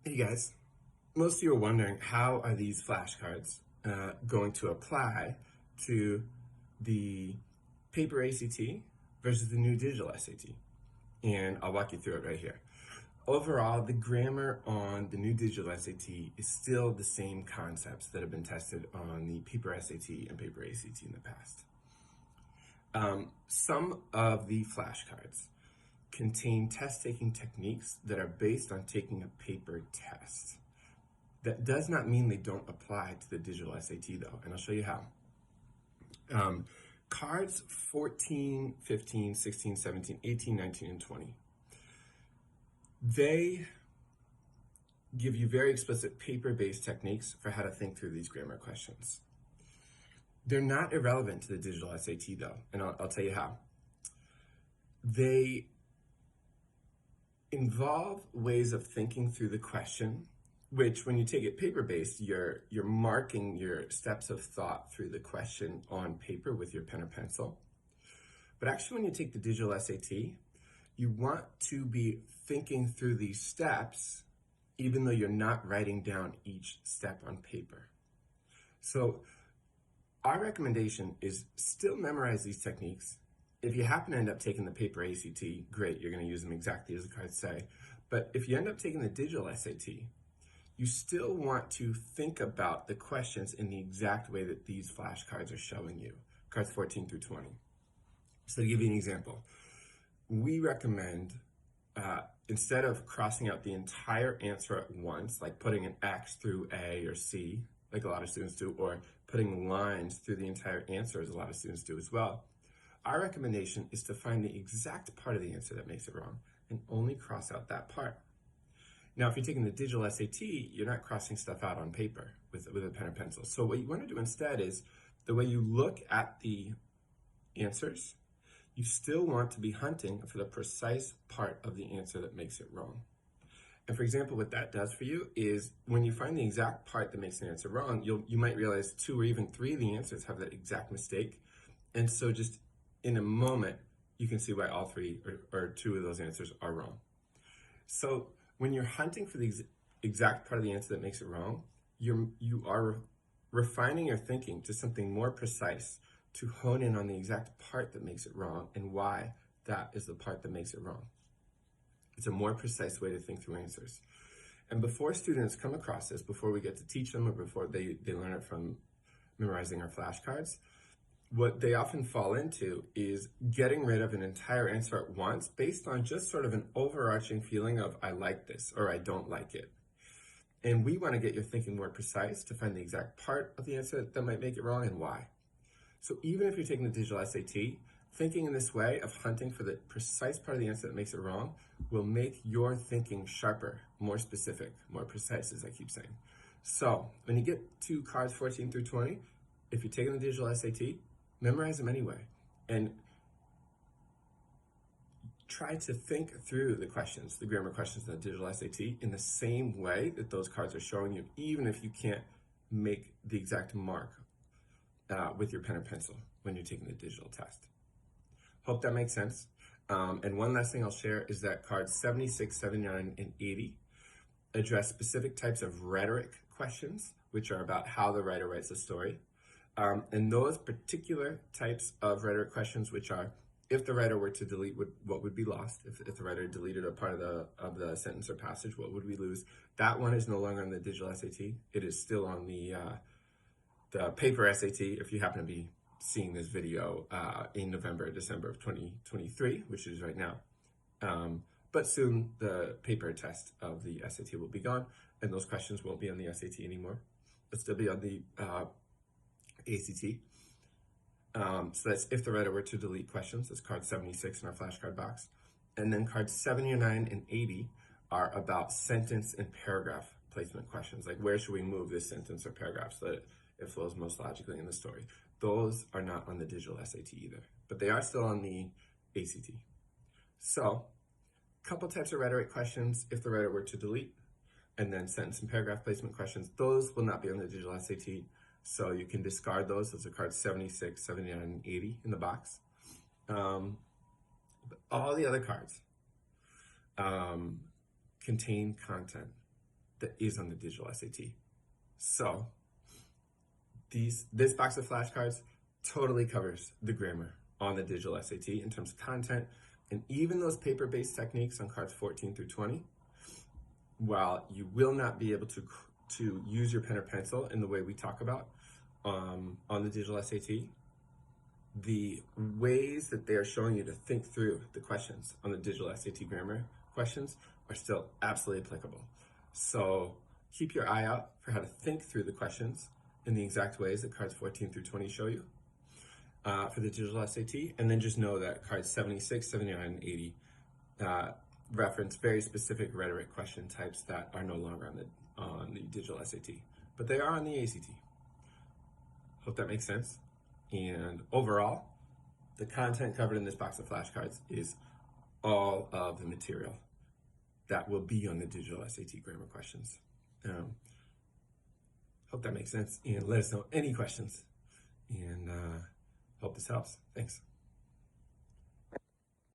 Hey guys, most of you are wondering how are these flashcards going to apply to the paper ACT versus the new digital SAT? And I'll walk you through it right here. Overall, the grammar on the new digital SAT is still the same concepts that have been tested on the paper SAT and paper ACT in the past. Some of the flashcards contain test-taking techniques that are based on taking a paper test. That does not mean they don't apply to the digital SAT though, and I'll show you how. Cards 14, 15, 16, 17, 18, 19, and 20. They give you very explicit paper-based techniques for how to think through these grammar questions. They're not irrelevant to the digital SAT though, and I'll tell you how. They involve ways of thinking through the question, which when you take it paper-based, you're marking your steps of thought through the question on paper with your pen or pencil. But actually when you take the digital SAT, you want to be thinking through these steps even though you're not writing down each step on paper. So our recommendation is still memorize these techniques. If you happen to end up taking the paper ACT, great, you're going to use them exactly as the cards say. But if you end up taking the digital SAT, you still want to think about the questions in the exact way that these flashcards are showing you, cards 14 through 20. So to give you an example, we recommend instead of crossing out the entire answer at once, like putting an X through A or C, like a lot of students do, or putting lines through the entire answer, as a lot of students do as well, our recommendation is to find the exact part of the answer that makes it wrong and only cross out that part. Now, if you're taking the digital SAT, you're not crossing stuff out on paper with a pen or pencil. So what you want to do instead is the way you look at the answers, you still want to be hunting for the precise part of the answer that makes it wrong. And for example, what that does for you is when you find the exact part that makes an answer wrong, you might realize 2 or even 3 of the answers have that exact mistake. And so just in a moment, you can see why all 3 or 2 of those answers are wrong. So when you're hunting for the exact part of the answer that makes it wrong, you are refining your thinking to something more precise to hone in on the exact part that makes it wrong and why that is the part that makes it wrong. It's a more precise way to think through answers. And before students come across this, before we get to teach them or before they learn it from memorizing our flashcards, what they often fall into is getting rid of an entire answer at once based on just sort of an overarching feeling of I like this or I don't like it. And we want to get your thinking more precise to find the exact part of the answer that might make it wrong and why. So even if you're taking the digital SAT, thinking in this way of hunting for the precise part of the answer that makes it wrong will make your thinking sharper, more specific, more precise, as I keep saying. So when you get to cards 14 through 20, if you're taking the digital SAT, memorize them anyway, and try to think through the questions, the grammar questions in the digital SAT in the same way that those cards are showing you, even if you can't make the exact mark with your pen or pencil when you're taking the digital test. Hope that makes sense. And one last thing I'll share is that cards 76, 79, and 80 address specific types of rhetoric questions, which are about how the writer writes a story. And those particular types of rhetoric questions, which are if the writer were to delete, what would be lost? If the writer deleted a part of the sentence or passage, what would we lose? That one is no longer on the digital SAT. It is still on the paper SAT, if you happen to be seeing this video in November or December of 2023, which is right now. But soon the paper test of the SAT will be gone, and those questions won't be on the SAT anymore. It'll still be on the ACT. So that's if the writer were to delete questions. That's card 76 in our flashcard box. And then cards 79 and 80 are about sentence and paragraph placement questions, like where should we move this sentence or paragraph so that it flows most logically in the story. Those are not on the digital SAT either, but they are still on the ACT. So, a couple types of rhetoric questions if the writer were to delete, and then sentence and paragraph placement questions. Those will not be on the digital SAT, so you can discard those. Those are cards 76, 79, and 80 in the box. But all the other cards contain content. that is on the digital SAT. So this box of flashcards totally covers the grammar on the digital SAT in terms of content, and even those paper-based techniques on cards 14 through 20. While you will not be able to use your pen or pencil in the way we talk about on the digital SAT, the ways that they are showing you to think through the questions on the digital SAT grammar questions are still absolutely applicable. So keep your eye out for how to think through the questions in the exact ways that cards 14 through 20 show you for the digital SAT, and then just know that cards 76, 79, and 80 reference very specific rhetoric question types that are no longer on the digital SAT, but they are on the ACT. Hope that makes sense. And overall, the content covered in this box of flashcards is all of the material that will be on the digital SAT grammar questions. Hope that makes sense, and let us know any questions, and hope this helps. Thanks.